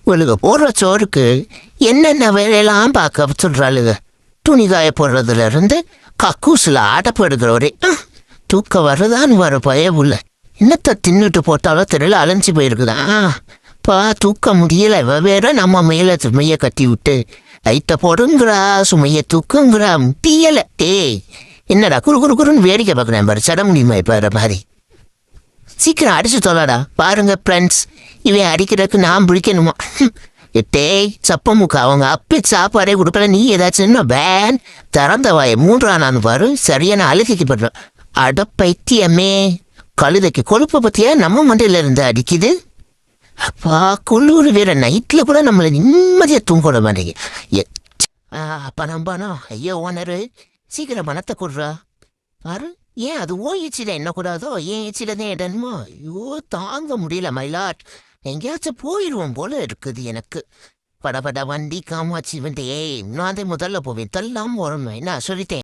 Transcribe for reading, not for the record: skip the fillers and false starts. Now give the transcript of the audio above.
இவளுக போடுற சோறுக்கு என்னென்ன வேலையெல்லாம் பார்க்க சொல்கிறாளுங்க. துணி காய போடுறதுல இருந்து கக்கூசில் அடப்படுகிற ஒரே தூக்கம் வர்றதான்னு வர பயவுள்ள. என்னத்தை தின்னுட்டு போட்டாலும் தெரியல, அலைஞ்சி போயிருக்குதான். தூக்க முடியல. வேற நம்ம மேலே சுமையை கட்டி விட்டு லைட்டை போடுங்கிறா, சுமையை தூக்குங்கிறா, முடியலை. என்னடா குறு குறு குறுன்னு வேடிக்கை பார்க்குறேன் பாரு, சட முடியுமா இப்போ மாதிரி. சீக்கிரம் அடிச்சு தொல்லாடா. பாருங்க ஃப்ரெண்ட்ஸ், இவன் அடிக்கிறதுக்கு நான் பிடிக்கணுமா? சப்பமுக்கா அவங்க அப்பி சாப்பாடே கொடுப்பல, நீ ஏதாச்சும் வேன் திறந்த வாயை 3 பாரு, சரியான அழுகைக்கு படுறோம். அட பைத்தியமே, கழுதைக்கு கொழுப்பை பற்றியா நம்ம மண்டையில் இருந்து அடிக்குது. அப்பா குள்ளூர் வேற நைட்டில் கூட நம்மளை நிம்மதியாக தூங்கிட மாட்டேங்க. பணம் ஐயோ ஓனரு, சீக்கிரம் பணத்தை கொடுறா. பாரு, ஏன் அது ஓயிச்சில என்ன கூடாதோ, ஏன் இச்சில தான் இடணுமோ? ஐயோ தாங்க முடியல மயிலாட். எங்கேயாச்சும் போயிடுவோம் போல இருக்குது எனக்கு. படபட வண்டி காமாட்சி வந்து நான் முதல்ல போவேன், தள்ளாமல் வரணும். என்ன சொல்லிட்டேன்.